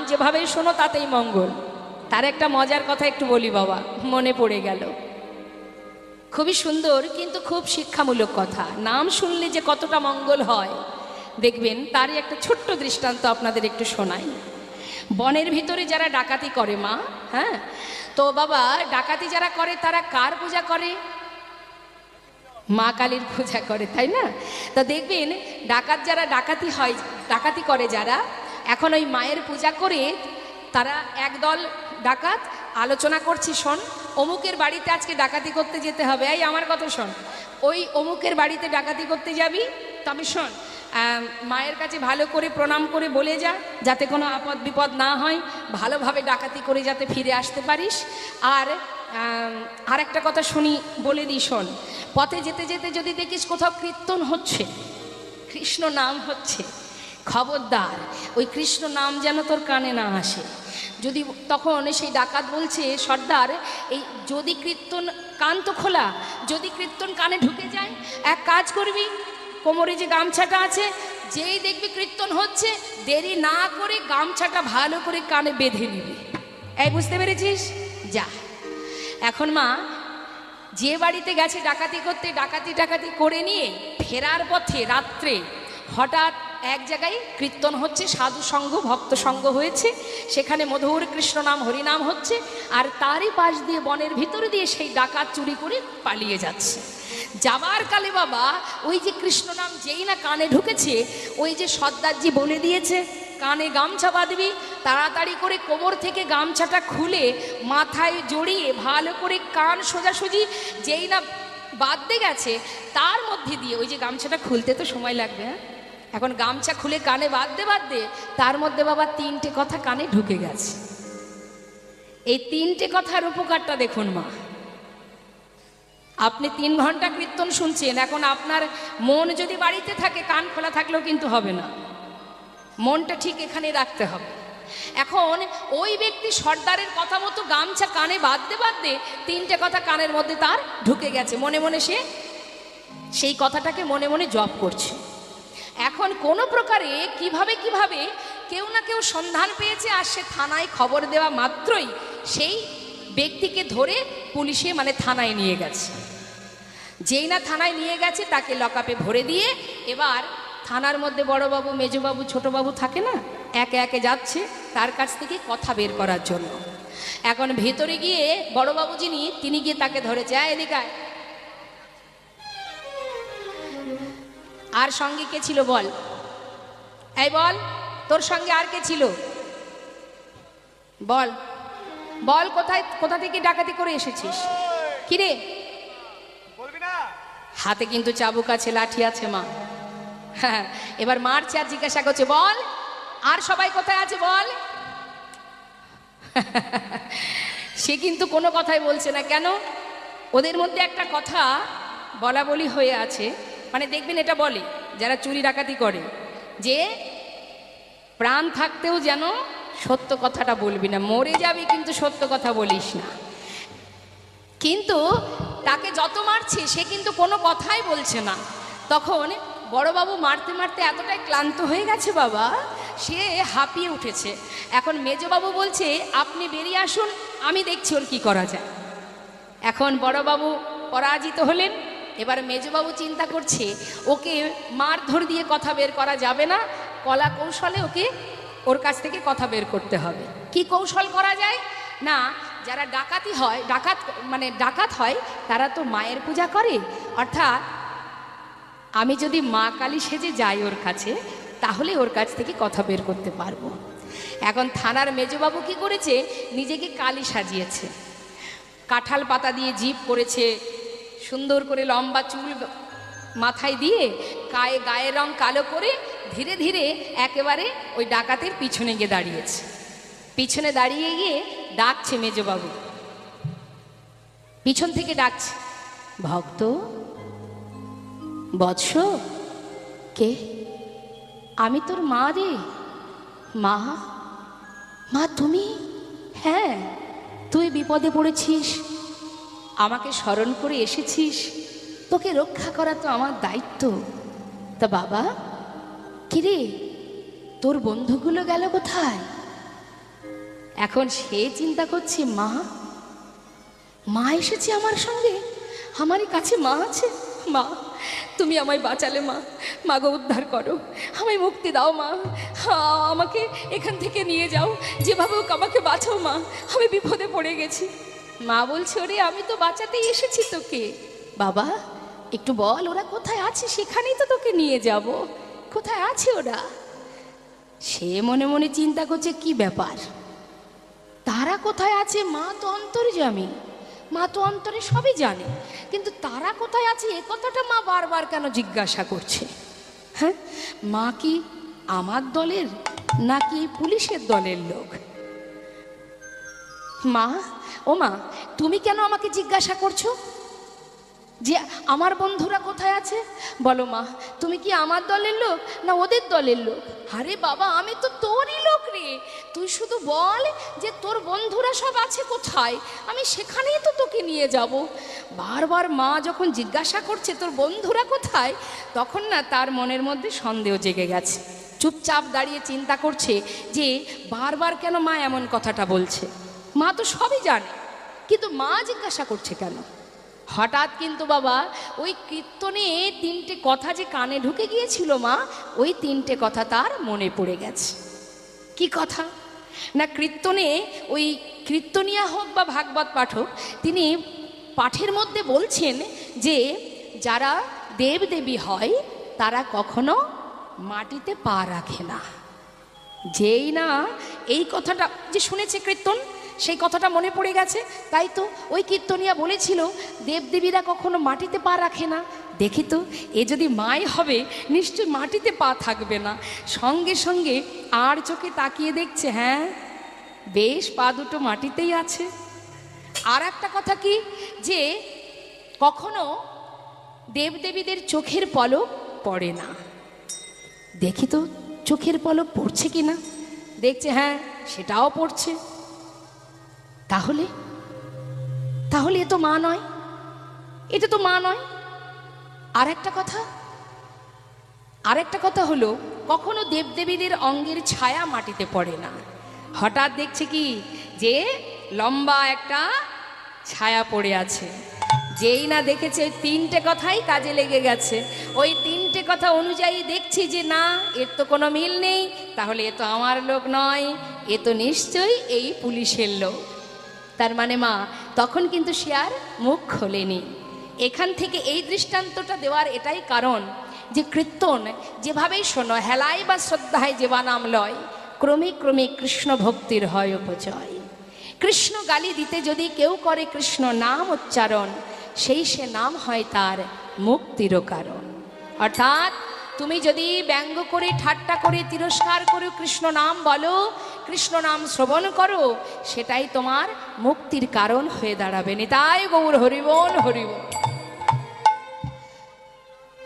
যেভাবে শোনো তাতেই মঙ্গল। তার একটা মজার কথা একটু বলি বাবা, মনে পড়ে গেল। খুবই সুন্দর কিন্তু খুব শিক্ষামূলক কথা। নাম শুনলে যে কতটা মঙ্গল হয় দেখবেন, তারই একটা ছোট্ট দৃষ্টান্ত আপনাদের একটু শোনাই। বনের ভিতরে যারা ডাকাতি করে মা, হ্যাঁ, তো বাবা ডাকাতি যারা করে তারা কার পূজা করে? মা কালীর পূজা করে, তাই না? তো দেখবেন ডাকাত যারা ডাকাতি হয়, ডাকাতি করে যারা, এখন ওই মায়ের পূজা করে তারা একদল ডাকাত আলোচনা করছে, শোন অমুকের বাড়িতে আজকে ডাকাতি করতে যেতে হবে, এই আমার কথা শোন, ওই অমুকের বাড়িতে ডাকাতি করতে যাবি, তবে শোন মায়ের কাছে ভালো করে প্রণাম করে বলে যা, যাতে কোনো আপদ বিপদ না হয়, ভালোভাবে ডাকাতি করে যাতে ফিরে আসতে পারিস। আর একটা কথা শুনি, বলে দিই শোন, পথে যেতে যেতে যদি দেখিস কোথাও কীর্তন হচ্ছে, কৃষ্ণ নাম হচ্ছে, খবরদার ওই কৃষ্ণ নাম যেন তোর কানে না আসে। যদি তখন সেই ডাকাত বলছে, সর্দার এই যদি কীর্তন, কান তো খোলা, যদি কীর্তন কানে ঢুকে যায় এক কাজ করবি, কোমরে যে গামছাটা আছে, যেই দেখবি কীর্তন হচ্ছে দেরি না করে গামছাটা ভালো করে কানে বেঁধে নিবি। এই বুঝতে পেরেছিস? যা। এখন মা যে বাড়িতে গেছে ডাকাতি করতে, ডাকাতি করে নিয়ে ফেরার পথে রাত্রে হঠাৎ এক জায়গায় কীর্তন হচ্ছে, সাধু সঙ্গ ভক্ত সঙ্গ হয়েছে, সেখানে মধুর কৃষ্ণ নাম হরিনাম হচ্ছে, আর তারই পাশ দিয়ে বনের ভিতরে দিয়ে সেই ডাকাত চুরি করে পালিয়ে যাচ্ছে। যাবার কালে বাবা ওই যে কৃষ্ণ নাম যেই না কানে ঢুকেছে, ওই যে সর্দারজি বলে দিয়েছে কানে গামছা বাঁধবি, তাড়াতাড়ি করে কোমর থেকে গামছাটা খুলে মাথায় জড়িয়ে ভালো করে কান সোজাসুজি যেই না বাঁধতে গেছে, তার মধ্যে দিয়ে ওই যে গামছাটা খুলতে তো সময় লাগবে, হ্যাঁ, এখন গামছা খুলে কানে বাঁধতে তার মধ্যে বাবা 3টে কথা কানে ঢুকে গেছে। এই 3টে কথার উপকারটা দেখুন মা, আপনি 3 ঘন্টা কীর্তন শুনছেন, এখন আপনার মন যদি বাড়িতে থাকে, কান খোলা থাকলেও কিন্তু হবে না, মনটা ঠিক এখানে রাখতে হবে। এখন ওই ব্যক্তি সর্দারের কথা মতো গামছা কানে বাঁধতে 3টে কথা কানের মধ্যে তার ঢুকে গেছে, মনে মনে সে সেই কথাটাকে মনে মনে জপ করছে। এখন কোনো প্রকারে কিভাবে কেউ না কেউ সন্ধান পেয়েছে, আর সে থানায় খবর দেওয়া মাত্রই সেই ব্যক্তিকে ধরে পুলিশে মানে থানায় নিয়ে গেছে। যেই না থানায় নিয়ে গেছে তাকে লকআপে ভরে দিয়ে এবার থানার মধ্যে বড়বাবু, মেজবাবু, ছোটবাবু থাকে না, একে একে যাচ্ছে তার কাছ থেকে কথা বের করার জন্য। এখন ভেতরে গিয়ে বড়বাবু যিনি, তিনি গিয়ে তাকে ধরেছে, এদিকে আয়। আর সঙ্গে কে ছিল বল, এই বল তোর সঙ্গে আর কে ছিল, বল বল, কোথা থেকে ডাকাতি করে এসেছিস? কিরে বলবি না? হাতে কিন্তু চাবুক আছে, লাঠি আছে মা। হ্যাঁ, এবার মারছে আর জিজ্ঞাসা করছে, বল আর সবাই কোথায় আছে বল। সে কিন্তু কোনো কথাই বলছে না। কেন? ওদের মধ্যে একটা কথা বলা বলি হয়ে আছে, মানে দেখবেন এটা বলে যারা চুরি ডাকাতি করে, যে প্রাণ থাকতেও যেন সত্য কথাটা বলবি না, মরে যাবি কিন্তু সত্য কথা বলিস না। কিন্তু তাকে যত মারছে সে কিন্তু কোনো কথাই বলছে না। তখন বড়বাবু মারতে মারতে এতটাই ক্লান্ত হয়ে গেছে বাবা, সে হাঁপিয়ে উঠেছে। এখন মেজবাবু বলছে, আপনি বেরিয়ে আসুন, আমি দেখছি ওর কি করা যায়। এখন বড়বাবু পরাজিত হলেন। এবার মেজবাবু চিন্তা করছে, ওকে মারধর দিয়ে কথা বের করা যাবে না, কলা কৌশলে ওকে ওর কাছ থেকে কথা বের করতে হবে। কি কৌশল করা যায়? না, যারা ডাকাত হয় তারা তো মায়ের পূজা করে, অর্থাৎ আমি যদি মা কালী সেজে যাই ওর কাছে, তাহলে ওর কাছ থেকে কথা বের করতে পারবো। এখন থানার মেজবাবু কি করেছে, নিজেকে কালী সাজিয়েছে, কাঁঠাল পাতা দিয়ে জিভ করেছে, সুন্দর করে লম্বা চুল মাথায় দিয়ে গায়ের রং কালো করে ধীরে ধীরে একেবারে ওই ডাকাতের পিছনে গিয়ে দাঁড়িয়েছে। পিছনে দাঁড়িয়ে গিয়ে ডাকছে মেজবাবু, পিছন থেকে ডাকছে, ভক্ত, বৎস, কে? আমি তোর মা রে। মা? মা তুমি? হ্যাঁ, তুই বিপদে পড়েছিস, আমাকে স্মরণ করে এসেছিস, তোকে রক্ষা করা তো আমার দায়িত্ব। তা বাবা, কিরে তোর বন্ধুগুলো গেল কোথায়? এখন সে চিন্তা করছে, মা মা এসেছে আমার সঙ্গে, আমারই কাছে মা আছে। মা তুমি আমায় বাঁচালে, মা মা গো উদ্ধার করো, আমায় মুক্তি দাও মা, আমাকে এখান থেকে নিয়ে যাও, যেভাবে হোক আমাকে বাঁচাও মা, আমি বিপদে পড়ে গেছি। মা বলছে, ওরে আমি তো বাঁচাতেই এসেছি তোকে। বাবা একটু বল ওরা কোথায় আছে, সেখানেই তো তোকে নিয়ে যাব, কোথায় আছে ওরা? সে মনে মনে চিন্তা করছে, কি ব্যাপার, তারা কোথায় আছে? মা তো অন্তর্যামী, মা তো অন্তরে সবই জানে, কিন্তু তারা কোথায় আছে এ কথাটা মা বারবার কেন জিজ্ঞাসা করছে? হ্যাঁ, মা কি আমার দলের নাকি পুলিশের দলের লোক? মা, ও মা, তুমি কেন আমাকে জিজ্ঞাসা করছো যে আমার বন্ধুরা কোথায় আছে? বলো মা, তুমি কি আমার দলের লোক না ওদের দলের লোক? আরে বাবা, আমি তো তোরই লোক রে, তুই শুধু বল যে তোর বন্ধুরা সব আছে কোথায়, আমি সেখানেই তো তোকে নিয়ে যাব। বারবার মা যখন জিজ্ঞাসা করছে তোর বন্ধুরা কোথায়, তখন না তার মনের মধ্যে সন্দেহ জেগে গেছে। চুপচাপ দাঁড়িয়ে চিন্তা করছে যে বারবার কেন মা এমন কথাটা বলছে। মা তো সবই জানে, কিন্তু মা জিজ্ঞাসা করছে কেন? হঠাৎ কিন্তু বাবা ওই কীর্তনে 3টে কথা যে কানে ঢুকে গিয়েছিল মা, ওই 3টে কথা তার মনে পড়ে গেছে। কি কথা না, কীর্তনে ওই কীর্তনিয়া হোক বা ভাগবত পাঠক, তিনি পাঠের মধ্যে বলছেন যে যারা দেবদেবী হয় তারা কখনো মাটিতে পা রাখে না। যেই না এই কথাটা যে শুনেছে কীর্তন, সেই কথাটা মনে পড়ে গেছে। তাই তো ওই কীর্তনিয়া বলেছিল দেবদেবীরা কখনো মাটিতে পা রাখে না। দেখি তো, এ যদি মাই হবে নিশ্চয় মাটিতে পা থাকবে না। সঙ্গে সঙ্গে আর চোখে তাকিয়ে দেখছে, হ্যাঁ বেশ পা দুটো মাটিতেই আছে। আর একটা কথা কি, যে কখনো দেবদেবীদের চোখের পলক পড়ে না। দেখি তো চোখের পলক পড়ছে কি না। দেখছে, হ্যাঁ সেটাও পড়ছে। তাহলে তাহলে এ তো মা নয়, এটা তো মা নয়। আর একটা কথা হলো, কখনো দেবদেবীদের অঙ্গের ছায়া মাটিতে পড়ে না। হঠাৎ দেখছে কি যে লম্বা একটা ছায়া পড়ে আছে। যেই না দেখেছে 3টে কথাই কাজে লেগে গেছে। ওই 3টে কথা অনুযায়ী দেখছি যে না, এর তো কোনো মিল নেই, তাহলে এ তো আমার লোক নয়, এ তো নিশ্চয়ই এই পুলিশের লোক। তার মানে মা তখন কিন্তু সে আর মুখ খোলেনি। এখান থেকে এই দৃষ্টান্তটা দেওয়ার এটাই কারণ যে কীর্তন যেভাবেই শোনো, হেলায় বা শ্রদ্ধায় যেবা নাম লয়, ক্রমে ক্রমে কৃষ্ণ ভক্তির হয় উপচয়। কৃষ্ণ গালি দিতে যদি কেউ করে কৃষ্ণ নাম উচ্চারণ, সেই সে নাম হয় তার মুক্তিরও কারণ। অর্থাৎ তুমি যদি ব্যঙ্গ করে, ঠাট্টা করে, তিরস্কার করে কৃষ্ণ নাম বলো, কৃষ্ণ নাম শ্রবণ করো, সেটাই তোমার মুক্তির কারণ হয়ে দাঁড়াবে। নিতাই গৌর হরিবোল হরিবোল।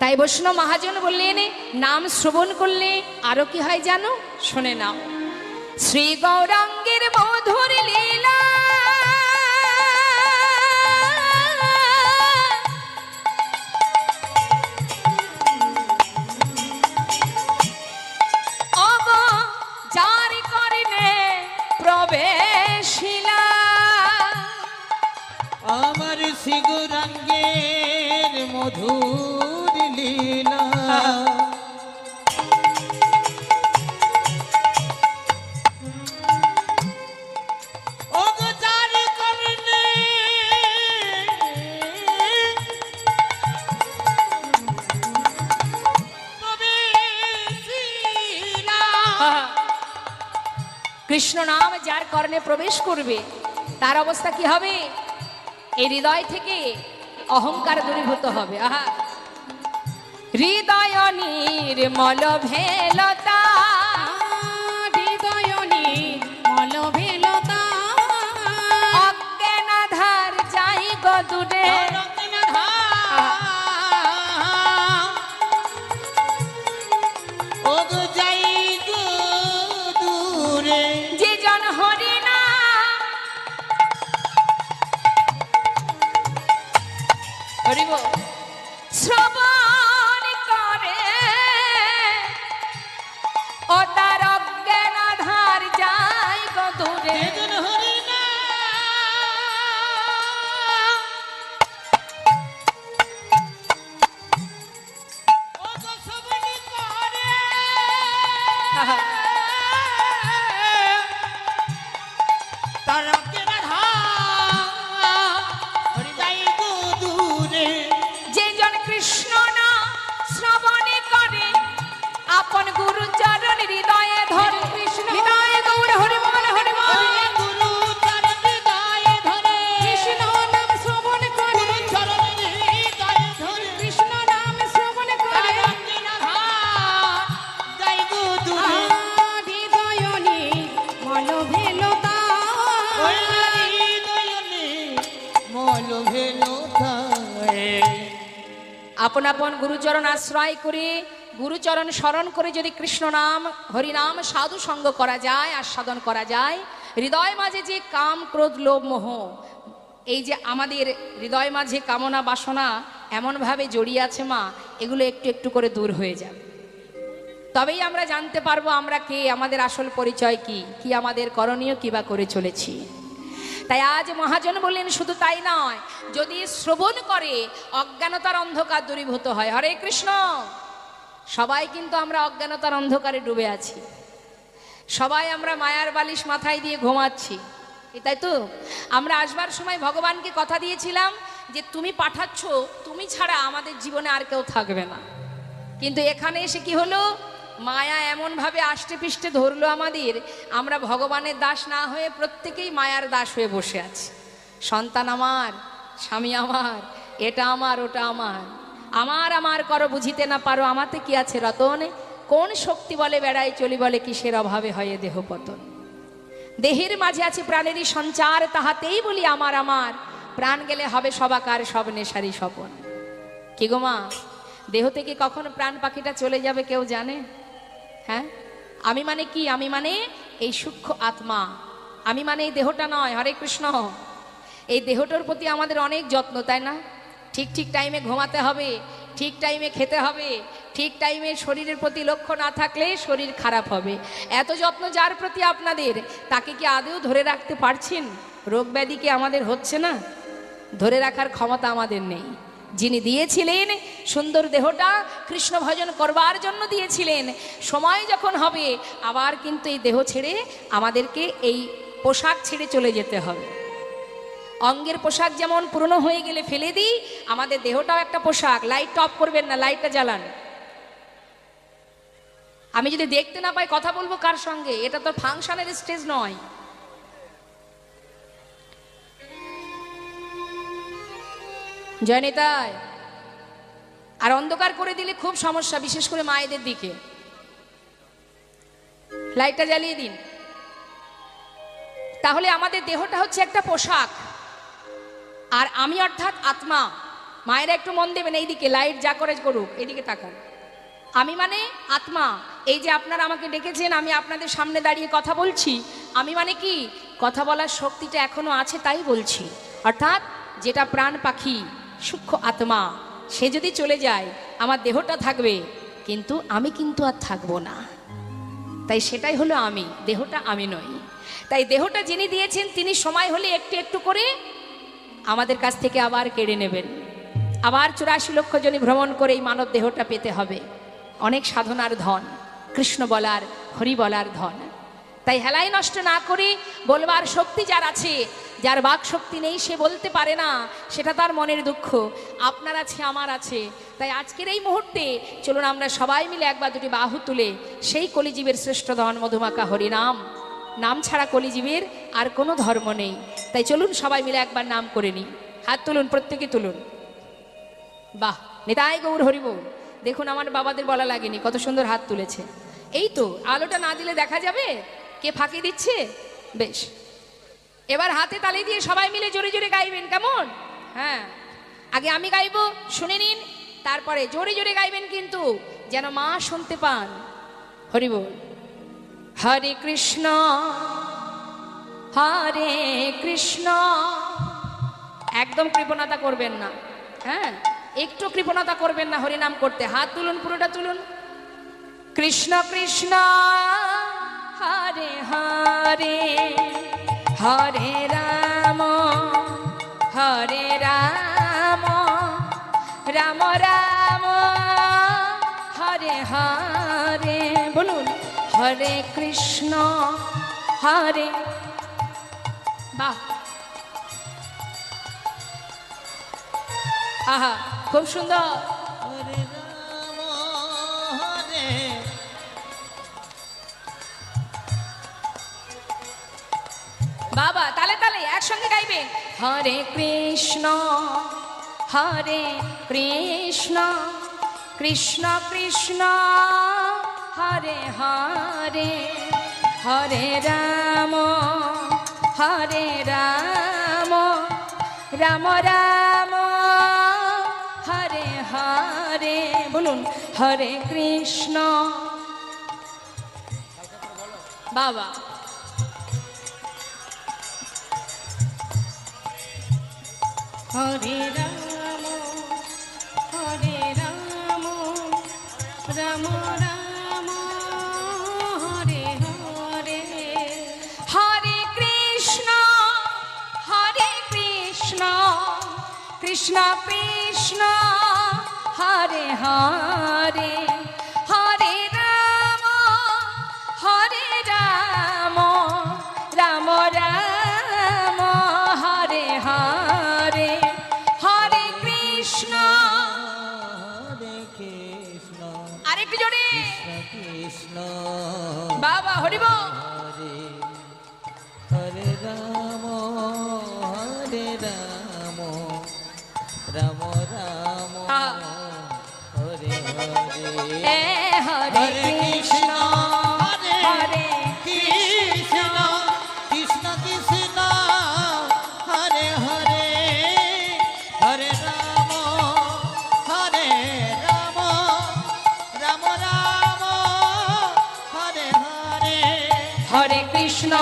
তাই বৈষ্ণব মহাজন বললেন, নাম শ্রবণ করলে আরো কি হয় জানো? শুনে নাও। শ্রী গৌরাঙ্গের মধুর লীলা, আমার শ্রী গৌরাঙ্গের মধুর লীলা, ও গো যার কারণে কৃষ্ণ নাম যার কর্ণে প্রবেশ করবে, তার অবস্থা কি হবে? এই হৃদয় থেকে অহংকার দূরীভূত হবে। আহা, হৃদয় নির্মল ভেলতা, হৃদয় নির্মল ভেলতা, অজ্ঞানাধার যাই গো দূরে, ও গো যাই গো দূরে, যে জন হরি না হরিব শ্রবণ করে, আপন আপন গুরুচরণ আশ্রয় করে গুরুচরণ স্মরণ করে যদি কৃষ্ণ নাম হরিনাম সাধু সঙ্গ করা যায় আস্বাদন করা যায়, হৃদয় মাঝে যে কাম ক্রোধ লোভ মোহ, এই যে আমাদের হৃদয় মাঝে কামনা বাসনা এমনভাবে জড়িয়ে আছে মা, এগুলো একটু একটু করে দূর হয়ে যাবে। তবেই আমরা জানতে পারবো আমরা কে, আমাদের আসল পরিচয় কি, কি আমাদের করণীয়, কি বা করে চলেছি। তাই আজ মহাজন বললেন শুধু তাই নয়, যদি শ্রবণ করে অজ্ঞানতার অন্ধকার দূরীভূত হয়। হরে কৃষ্ণ। সবাই কিন্তু আমরা অজ্ঞানতার অন্ধকারে ডুবে আছি, সবাই আমরা মায়ার বালিশ মাথায় দিয়ে ঘুমাচ্ছি, তাই তো? আমরা আসবার সময় ভগবানকে কথা দিয়েছিলাম যে তুমি পাঠাচ্ছ, তুমি ছাড়া আমাদের জীবনে আর কেউ থাকবে না। কিন্তু এখানে এসে কি হলো, মায়া এমনভাবে আষ্টে পিষ্টে ধরলো আমাদের, আমরা ভগবানের দাস না হয়ে প্রত্যেকেই মায়ার দাস হয়ে বসে আছি। সন্তান আমার, স্বামী আমার, এটা আমার, ওটা আমার, আমার আমার করো বুঝিতে না পারো, আমাতে কি আছে রতন, কোন শক্তি বলে বেড়াই চলি বলে কিসের অভাবে হয় দেহ পতন। দেহের মাঝে আছে প্রাণেরই সঞ্চার, তাহাতেই বলি আমার আমার, প্রাণ গেলে হবে সবাকার সব নেশারি স্বপন। কি গো মা, দেহ থেকে কখন প্রাণ পাখিটা চলে যাবে কেউ জানে? হ্যাঁ, আমি মানে কি? আমি মানে এই সূক্ষ্ম আত্মা, আমি মানে এই দেহটা নয়। হরে কৃষ্ণ। এই দেহটার প্রতি আমাদের অনেক যত্ন, তাই না? ঠিক ঠিক টাইমে ঘুমাতে হবে, ঠিক টাইমে খেতে হবে, ঠিক টাইমে শরীরের প্রতি লক্ষ্য না থাকলে শরীর খারাপ হবে। এত যত্ন যার প্রতি আপনাদের, তাকে কি আদৌ ধরে রাখতে পারছেন? রোগ ব্যাধি কি আমাদের হচ্ছে না? ধরে রাখার ক্ষমতা আমাদের নেই। যিনি দিয়েছিলেন সুন্দর দেহটা কৃষ্ণ ভজন করবার জন্য দিয়েছিলেন, সময় যখন হবে আবার কিন্তু এই দেহ ছেড়ে আমাদেরকে এই পোশাক ছেড়ে চলে যেতে হবে। অঙ্গের পোশাক যেমন পুরনো হয়ে গেলে ফেলে দিই, আমাদের দেহটাও একটা পোশাক। লাইটটা অফ করবেন না, লাইটটা জ্বালান। আমি যদি দেখতে না পাই কথা বলবো কার সঙ্গে? এটা তো ফাংশনের স্টেজ নয়। জয় নিতাই। আর অন্ধকার করে দিলে খুব সমস্যা, বিশেষ করে মায়েদের দিকে। লাইটটা জ্বালিয়ে দিন। তাহলে আমাদের দেহটা হচ্ছে একটা পোশাক, আর আমি অর্থাৎ আত্মা। মায়েরা একটু মন দেবেন, এইদিকে লাইট যা করে করুক, এইদিকে তাকান। আমি মানে আত্মা। এই যে আপনারা আমাকে ডেকেছেন, আমি আপনাদের সামনে দাঁড়িয়ে কথা বলছি, আমি মানে কি? কথা বলার শক্তিটা এখনো আছে তাই বলছি। অর্থাৎ যেটা প্রাণ পাখি সূক্ষ্ম আত্মা, সে যদি চলে যায় আমার দেহটা থাকবে, কিন্তু আমি কিন্তু আর থাকবো না। তাই সেটাই হলো আমি, দেহটা আমি নই। তাই দেহটা যিনি দিয়েছেন তিনি সময় হলে একটু একটু করে আমাদের কাছ থেকে আবার কেড়ে নেবেন। আবার 84 লক্ষ জনি ভ্রমণ করে এই মানব দেহটা পেতে হবে। অনেক সাধনার ধন, কৃষ্ণ বলার, হরি বলার ধন। তাই হেলাই নষ্ট না করে বলবার শক্তি যার আছে, যার বাক শক্তি নেই সে বলতে পারে না, সেটা তার মনের দুঃখ। আপনার আছে, আমার আছে। তাই আজকের এই মুহূর্তে চলুন আমরা সবাই মিলে একবার দুটি বাহু তুলে সেই কলিজীবের শ্রেষ্ঠ ধন মধুমাখা হরিনাম, নাম ছাড়া কলিজীবের আর কোনো ধর্ম নেই। তাই চলুন সবাই মিলে একবার নাম করে নিই। হাত তুলুন, প্রত্যেকে তুলুন। বাহ, নিতাই গৌর হরিবোল। দেখুন আমার বাবাদের বলা লাগেনি, কত সুন্দর হাত তুলেছে। এই তো, আলোটা না দিলে দেখা যাবে কে ফাঁকি দিচ্ছে। বেশ, এবার হাতে তালি দিয়ে সবাই মিলে জোরে জোরে গাইবেন, কেমন? হ্যাঁ, আগে আমি গাইবো, শুনে নিন, তারপরে জোরে জোরে গাইবেন, কিন্তু যেন মা শুনতে পান। হরিবোল। হরে কৃষ্ণ হরে কৃষ্ণ। একদম কৃপণতা করবেন না, হ্যাঁ, একটু কৃপণতা করবেন না হরিনাম করতে। হাত তুলুন, পুরোটা তুলুন। কৃষ্ণ কৃষ্ণ হরে হরে, হরে রাম হরে রাম, রাম রাম হরে হরে। বলুন, হরে কৃষ্ণ হরে। বাহ, আহা, খুব সুন্দর। হরে রাম হরে। বাবা, তালে তালে একসঙ্গে গাইবেন। হরে কৃষ্ণ হরে কৃষ্ণ, কৃষ্ণ কৃষ্ণ হরে হরে, হরে রাম হরে রাম, রাম রাম হরে হরে। শুনুন। হরে কৃষ্ণ বাবা, হরে রাম হরে রাম, রাম রাম হরে হরে, হরে কৃষ্ণ কৃষ্ণ কৃষ্ণ হরে হরে, হরে রাম রাম রাম হরে হরে, হরে কৃষ্ণ হরে কৃষ্ণ আরেকটু জোরে কৃষ্ণ বাবা হরিব, হরে হরে রাম রাম রাম হরে হরে, হরে কৃষ্ণ হরে কৃষ্ণ কৃষ্ণ কৃষ্ণ হরে হরে, হরে রাম রাম রাম হরে হরে, হরে কৃষ্ণ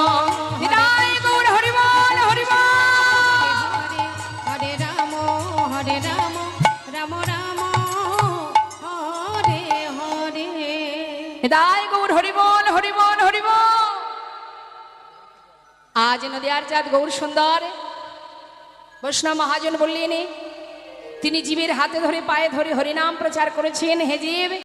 হৃদয় গৌর হরি বল হরি বল, হরে রাম রাম রাম হরে হরে, হৃদয় গৌর হরি বল হরি বল হরি বল। আজ নদিয়ার চাঁদ গৌর সুন্দর বৈষ্ণব মহাজন বললেন, তিনি জীবের হাতে ধরে পায়ে ধরে হরিনাম প্রচার করেছেন। হে জীব,